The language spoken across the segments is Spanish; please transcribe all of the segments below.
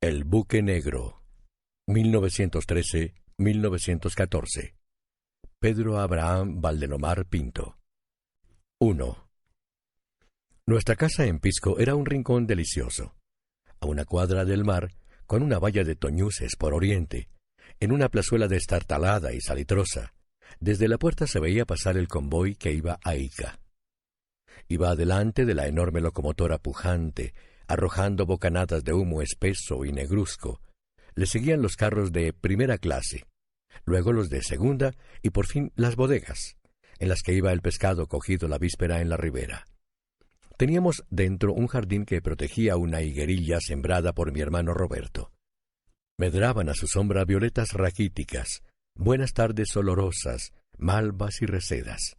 El buque negro, 1913-1914. Pedro Abraham Valdelomar Pinto. 1. Nuestra casa en Pisco era un rincón delicioso, a una cuadra del mar, con una valla de toñuces por oriente, en una plazuela destartalada y salitrosa. Desde la puerta se veía pasar el convoy que iba a Ica. Iba adelante de la enorme locomotora pujante, arrojando bocanadas de humo espeso y negruzco. Le seguían los carros de primera clase, luego los de segunda y por fin las bodegas, en las que iba el pescado cogido la víspera en la ribera. Teníamos dentro un jardín que protegía una higuerilla sembrada por mi hermano Roberto. Medraban a su sombra violetas raquíticas, buenas tardes olorosas, malvas y resedas.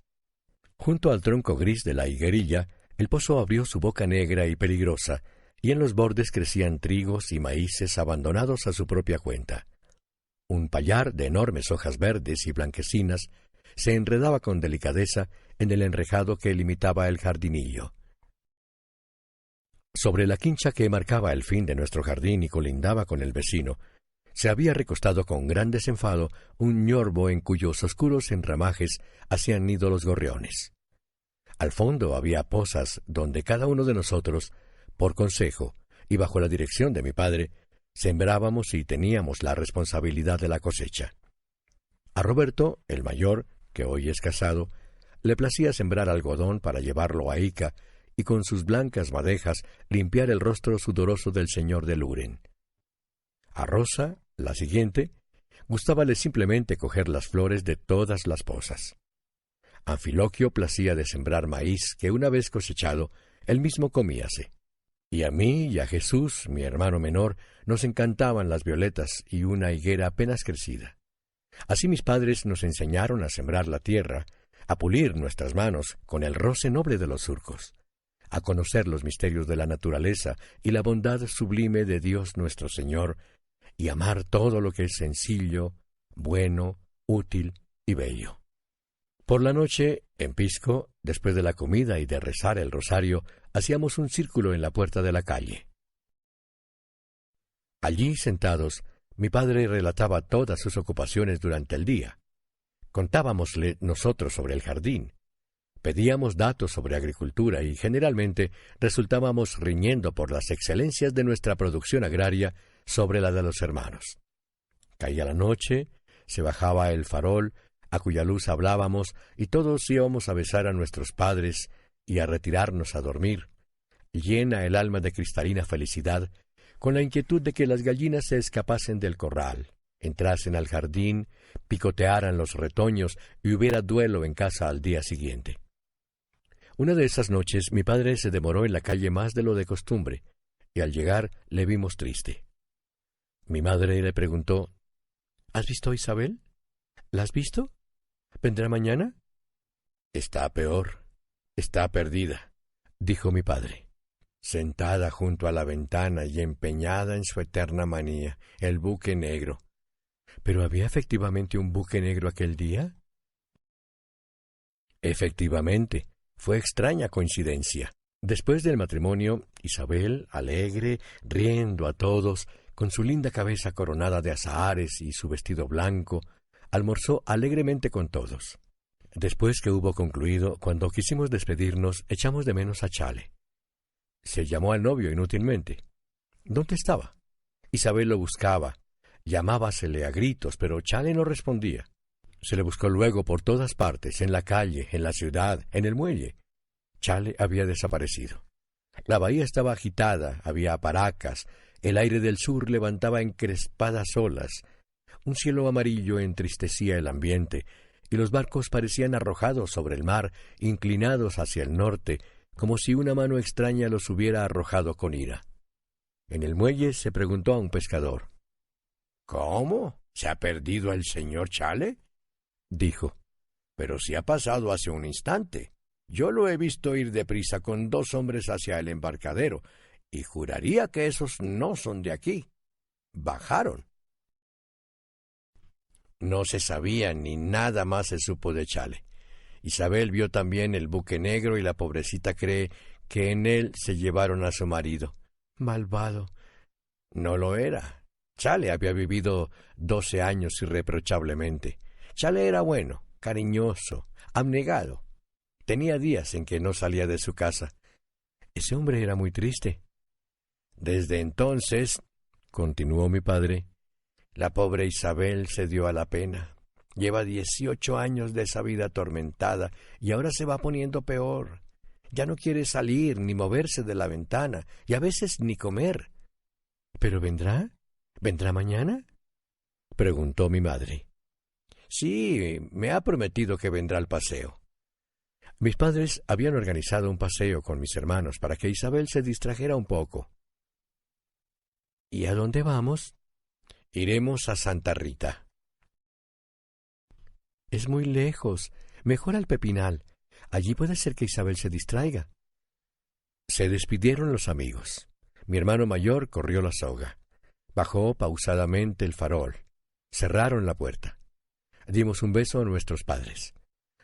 Junto al tronco gris de la higuerilla, el pozo abrió su boca negra y peligrosa, y en los bordes crecían trigos y maíces abandonados a su propia cuenta. Un payar de enormes hojas verdes y blanquecinas se enredaba con delicadeza en el enrejado que limitaba el jardinillo. Sobre la quincha que marcaba el fin de nuestro jardín y colindaba con el vecino, se había recostado con gran desenfado un ñorbo en cuyos oscuros enramajes hacían nido los gorriones. Al fondo había pozas donde cada uno de nosotros, por consejo y bajo la dirección de mi padre, sembrábamos y teníamos la responsabilidad de la cosecha. A Roberto, el mayor, que hoy es casado, le placía sembrar algodón para llevarlo a Ica y con sus blancas madejas limpiar el rostro sudoroso del señor de Luren. A Rosa, la siguiente, gustábale simplemente coger las flores de todas las pozas. A Anfiloquio placía de sembrar maíz que una vez cosechado, él mismo comíase. Y a mí y a Jesús, mi hermano menor, nos encantaban las violetas y una higuera apenas crecida. Así mis padres nos enseñaron a sembrar la tierra, a pulir nuestras manos con el roce noble de los surcos, a conocer los misterios de la naturaleza y la bondad sublime de Dios nuestro Señor, y amar todo lo que es sencillo, bueno, útil y bello. Por la noche, en Pisco, después de la comida y de rezar el rosario, hacíamos un círculo en la puerta de la calle. Allí, sentados, mi padre relataba todas sus ocupaciones durante el día. Contábamosle nosotros sobre el jardín. Pedíamos datos sobre agricultura y generalmente resultábamos riñendo por las excelencias de nuestra producción agraria sobre la de los hermanos. Caía la noche, se bajaba el farol, a cuya luz hablábamos, y todos íbamos a besar a nuestros padres y a retirarnos a dormir, llena el alma de cristalina felicidad, con la inquietud de que las gallinas se escapasen del corral, entrasen al jardín, picotearan los retoños y hubiera duelo en casa al día siguiente. Una de esas noches mi padre se demoró en la calle más de lo de costumbre, y al llegar le vimos triste. Mi madre le preguntó: ¿Has visto a Isabel? ¿La has visto? ¿Vendrá mañana? Está peor, está perdida, dijo mi padre, sentada junto a la ventana y empeñada en su eterna manía, el buque negro. ¿Pero había efectivamente un buque negro aquel día? Efectivamente, fue extraña coincidencia. Después del matrimonio, Isabel, alegre, riendo a todos, con su linda cabeza coronada de azahares y su vestido blanco, almorzó alegremente con todos. Después que hubo concluido, cuando quisimos despedirnos, echamos de menos a Chale. Se llamó al novio inútilmente. ¿Dónde estaba? Isabel lo buscaba. Llamábasele a gritos, pero Chale no respondía. Se le buscó luego por todas partes, en la calle, en la ciudad, en el muelle. Chale había desaparecido. La bahía estaba agitada, había paracas, el aire del sur levantaba encrespadas olas, un cielo amarillo entristecía el ambiente, y los barcos parecían arrojados sobre el mar, inclinados hacia el norte, como si una mano extraña los hubiera arrojado con ira. En el muelle se preguntó a un pescador: ¿Cómo? ¿Se ha perdido el señor Chale? Dijo: pero si ha pasado hace un instante. Yo lo he visto ir deprisa con 2 hombres hacia el embarcadero, y juraría que esos no son de aquí. Bajaron. No se sabía ni nada más se supo de Chale. Isabel vio también el buque negro y la pobrecita cree que en él se llevaron a su marido. Malvado, No lo era. Chale había vivido 12 años irreprochablemente. Chale era bueno, cariñoso, abnegado. Tenía días en que no salía de su casa. Ese hombre era muy triste. Desde entonces, continuó mi padre, la pobre Isabel se dio a la pena. Lleva 18 años de esa vida atormentada y ahora se va poniendo peor. Ya no quiere salir ni moverse de la ventana y a veces ni comer. ¿Pero vendrá? ¿Vendrá mañana?, preguntó mi madre. Sí, me ha prometido que vendrá al paseo. Mis padres habían organizado un paseo con mis hermanos para que Isabel se distrajera un poco. ¿Y a dónde vamos? Iremos a Santa Rita. Es muy lejos. Mejor al Pepinal. Allí puede ser que Isabel se distraiga. Se despidieron los amigos. Mi hermano mayor corrió la soga. Bajó pausadamente el farol. Cerraron la puerta. Dimos un beso a nuestros padres.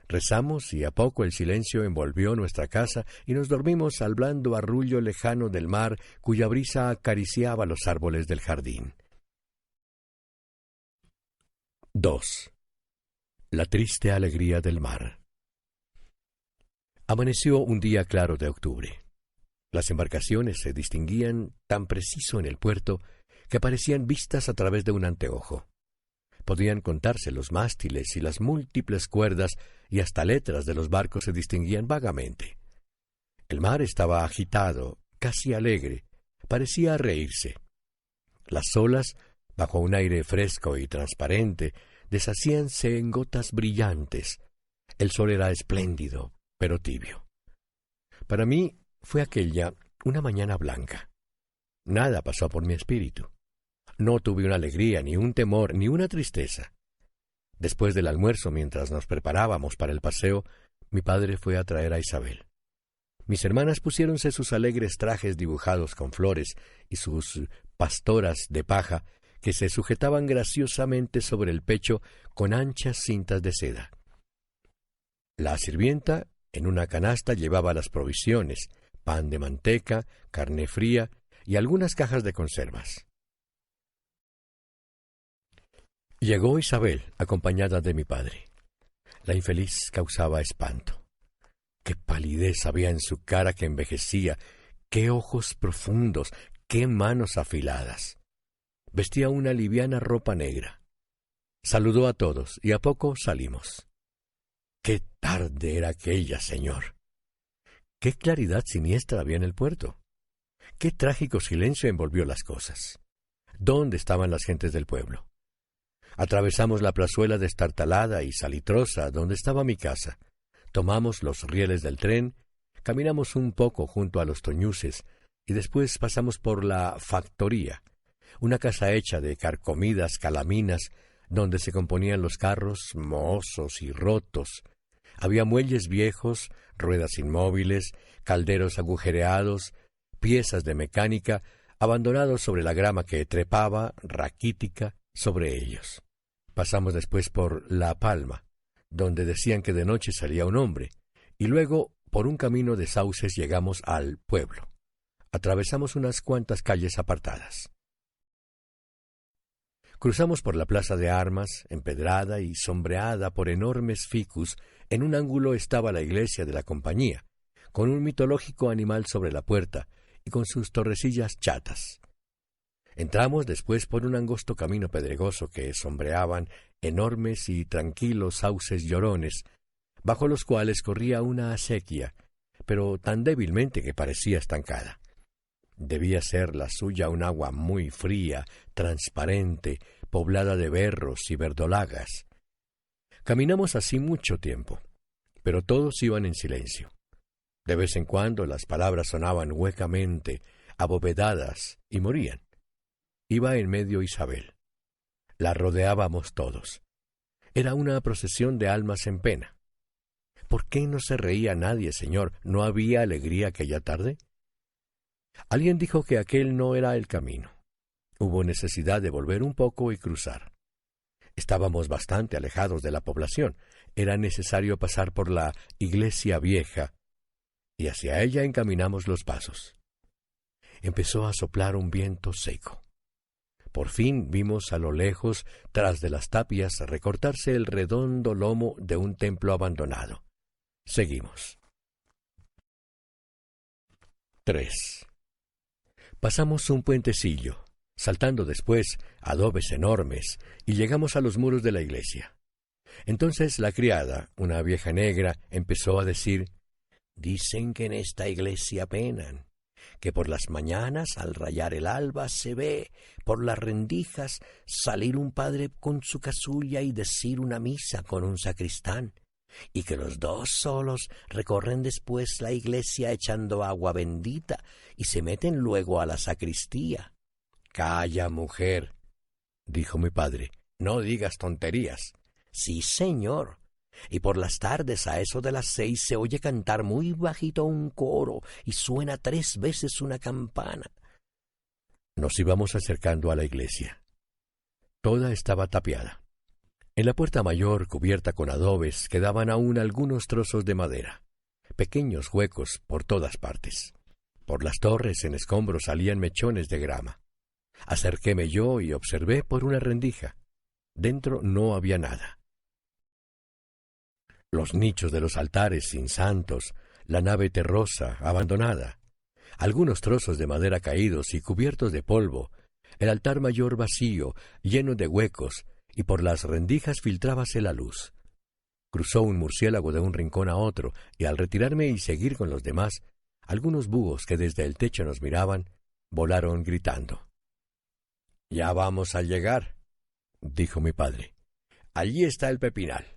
Rezamos y a poco el silencio envolvió nuestra casa y nos dormimos al blando arrullo lejano del mar cuya brisa acariciaba los árboles del jardín. 2. La triste alegría del mar. Amaneció un día claro de octubre. Las embarcaciones se distinguían tan preciso en el puerto que parecían vistas a través de un anteojo. Podían contarse los mástiles y las múltiples cuerdas y hasta letras de los barcos se distinguían vagamente. El mar estaba agitado, casi alegre, parecía reírse. Las olas, bajo un aire fresco y transparente, deshacíanse en gotas brillantes. El sol era espléndido, pero tibio. Para mí fue aquella una mañana blanca. Nada pasó por mi espíritu. No tuve una alegría, ni un temor, ni una tristeza. Después del almuerzo, mientras nos preparábamos para el paseo, mi padre fue a traer a Isabel. Mis hermanas pusiéronse sus alegres trajes dibujados con flores y sus pastoras de paja, que se sujetaban graciosamente sobre el pecho con anchas cintas de seda. La sirvienta, en una canasta, llevaba las provisiones, pan de manteca, carne fría y algunas cajas de conservas. Llegó Isabel, acompañada de mi padre. La infeliz causaba espanto. Qué palidez había en su cara que envejecía, qué ojos profundos, qué manos afiladas. Vestía una liviana ropa negra. Saludó a todos y a poco salimos. ¡Qué tarde era aquella, señor! ¡Qué claridad siniestra había en el puerto! ¡Qué trágico silencio envolvió las cosas! ¿Dónde estaban las gentes del pueblo? Atravesamos la plazuela destartalada y salitrosa donde estaba mi casa. Tomamos los rieles del tren, caminamos un poco junto a los Toñuses y después pasamos por la factoría, una casa hecha de carcomidas calaminas donde se componían los carros mohosos y rotos. Había muelles viejos, ruedas inmóviles, calderos agujereados, piezas de mecánica abandonados sobre la grama que trepaba, raquítica, sobre ellos. Pasamos después por La Palma, donde decían que de noche salía un hombre, y luego por un camino de sauces llegamos al pueblo. Atravesamos unas cuantas calles apartadas. Cruzamos por la plaza de armas, empedrada y sombreada por enormes ficus. En un ángulo estaba la iglesia de la compañía, con un mitológico animal sobre la puerta y con sus torrecillas chatas. Entramos después por un angosto camino pedregoso que sombreaban enormes y tranquilos sauces llorones, bajo los cuales corría una acequia, pero tan débilmente que parecía estancada. Debía ser la suya un agua muy fría, transparente, poblada de berros y verdolagas. Caminamos así mucho tiempo, pero todos iban en silencio. De vez en cuando las palabras sonaban huecamente, abovedadas, y morían. Iba en medio Isabel. La rodeábamos todos. Era una procesión de almas en pena. ¿Por qué no se reía nadie, señor? ¿No había alegría aquella tarde? Alguien dijo que aquel no era el camino. Hubo necesidad de volver un poco y cruzar. Estábamos bastante alejados de la población. Era necesario pasar por la iglesia vieja, y hacia ella encaminamos los pasos. Empezó a soplar un viento seco. Por fin vimos a lo lejos, tras de las tapias, recortarse el redondo lomo de un templo abandonado. Seguimos. 3. Pasamos un puentecillo, saltando después adobes enormes, y llegamos a los muros de la iglesia. Entonces la criada, una vieja negra, empezó a decir: «Dicen que en esta iglesia penan, que por las mañanas al rayar el alba se ve por las rendijas salir un padre con su casulla y decir una misa con un sacristán, y que los dos solos recorren después la iglesia echando agua bendita y se meten luego a la sacristía». «Calla, mujer», dijo mi padre, «no digas tonterías». «Sí, señor. Y por las tardes a eso de las 6 se oye cantar muy bajito un coro y suena 3 veces una campana». Nos íbamos acercando a la iglesia. Toda estaba tapiada. En la puerta mayor, cubierta con adobes, quedaban aún algunos trozos de madera, pequeños huecos por todas partes. Por las torres en escombros salían mechones de grama. Acerquéme yo y observé por una rendija. Dentro no había nada. Los nichos de los altares sin santos, la nave terrosa, abandonada, algunos trozos de madera caídos y cubiertos de polvo, el altar mayor vacío, lleno de huecos, y por las rendijas filtrábase la luz. Cruzó un murciélago de un rincón a otro, y al retirarme y seguir con los demás, algunos búhos que desde el techo nos miraban, volaron gritando. «Ya vamos a llegar», dijo mi padre. «Allí está el pepinal».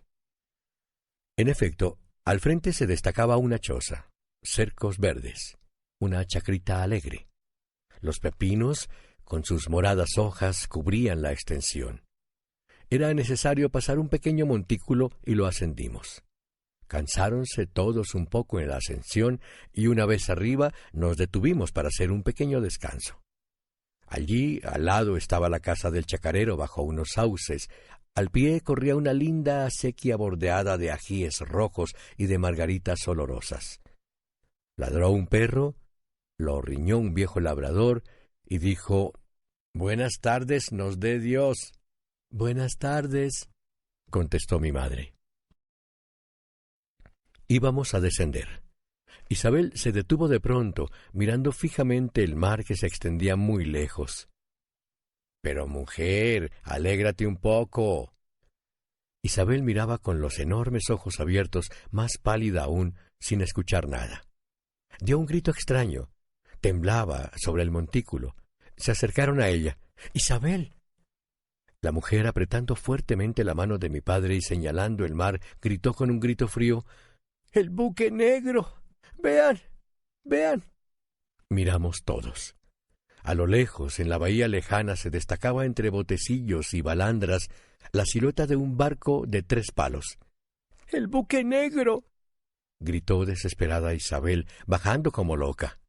En efecto, al frente se destacaba una choza, cercos verdes, una chacrita alegre. Los pepinos, con sus moradas hojas, cubrían la extensión. Era necesario pasar un pequeño montículo y lo ascendimos. Cansáronse todos un poco en la ascensión y una vez arriba nos detuvimos para hacer un pequeño descanso. Allí, al lado, estaba la casa del chacarero bajo unos sauces. Al pie corría una linda acequia bordeada de ajíes rojos y de margaritas olorosas. Ladró un perro, lo riñó un viejo labrador y dijo: «Buenas tardes nos dé Dios». «Buenas tardes», contestó mi madre. Íbamos a descender. Isabel se detuvo de pronto, mirando fijamente el mar que se extendía muy lejos. «Pero, mujer, alégrate un poco». Isabel miraba con los enormes ojos abiertos, más pálida aún, sin escuchar nada. Dio un grito extraño. Temblaba sobre el montículo. Se acercaron a ella. «¡Isabel!». La mujer, apretando fuertemente la mano de mi padre y señalando el mar, gritó con un grito frío: «¡El buque negro! ¡Vean! ¡Vean!». Miramos todos. A lo lejos, en la bahía lejana, se destacaba entre botecillos y balandras la silueta de un barco de 3 palos. «¡El buque negro!», gritó desesperada Isabel, bajando como loca.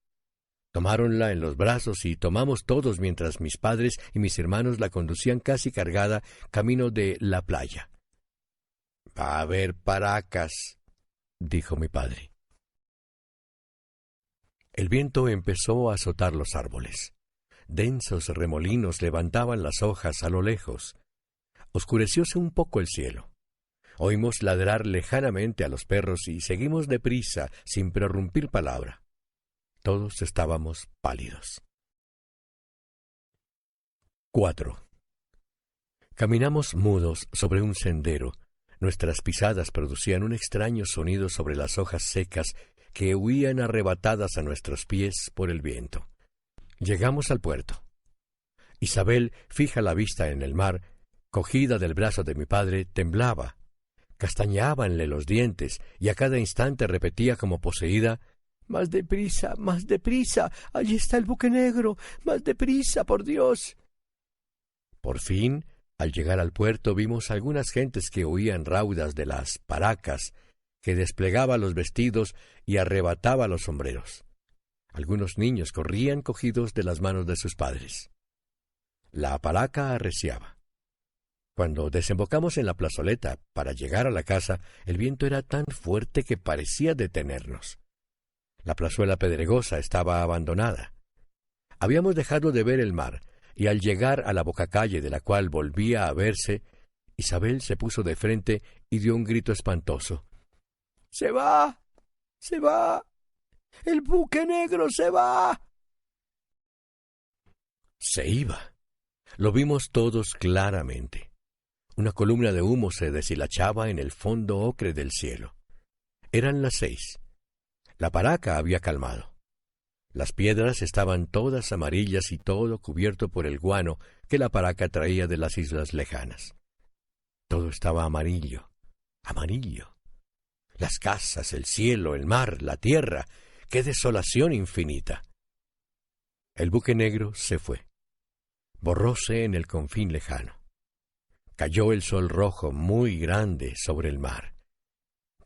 Tomáronla en los brazos y tomamos todos mientras mis padres y mis hermanos la conducían casi cargada camino de la playa. «Va a haber paracas», dijo mi padre. El viento empezó a azotar los árboles. Densos remolinos levantaban las hojas a lo lejos. Oscurecióse un poco el cielo. Oímos ladrar lejanamente a los perros y seguimos deprisa, sin prorrumpir palabra. Todos estábamos pálidos. 4. Caminamos mudos sobre un sendero. Nuestras pisadas producían un extraño sonido sobre las hojas secas que huían arrebatadas a nuestros pies por el viento. Llegamos al puerto. Isabel, fija la vista en el mar, cogida del brazo de mi padre, temblaba. Castañeábanle los dientes y a cada instante repetía como poseída: «¡Más deprisa, más deprisa! ¡Allí está el buque negro! ¡Más deprisa, por Dios!». Por fin, al llegar al puerto, vimos algunas gentes que huían raudas de las paracas, que desplegaba los vestidos y arrebataba los sombreros. Algunos niños corrían cogidos de las manos de sus padres. La palaca arreciaba. Cuando desembocamos en la plazoleta para llegar a la casa, el viento era tan fuerte que parecía detenernos. La plazuela pedregosa estaba abandonada. Habíamos dejado de ver el mar, y al llegar a la bocacalle de la cual volvía a verse, Isabel se puso de frente y dio un grito espantoso. —¡Se va! ¡Se va! ¡El buque negro se va! Se iba. Lo vimos todos claramente. Una columna de humo se deshilachaba en el fondo ocre del cielo. Eran las 6. La paraca había calmado. Las piedras estaban todas amarillas y todo cubierto por el guano que la paraca traía de las islas lejanas. Todo estaba amarillo, amarillo. Las casas, el cielo, el mar, la tierra. ¡Qué desolación infinita! El buque negro se fue. Borróse en el confín lejano. Cayó el sol rojo muy grande sobre el mar.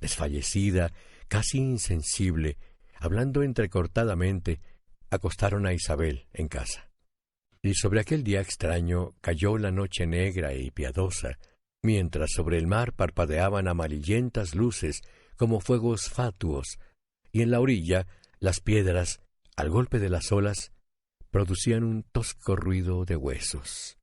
Desfallecida, casi insensible, hablando entrecortadamente, acostaron a Isabel en casa. Y sobre aquel día extraño cayó la noche negra y piadosa, mientras sobre el mar parpadeaban amarillentas luces como fuegos fatuos, y en la orilla las piedras, al golpe de las olas, producían un tosco ruido de huesos.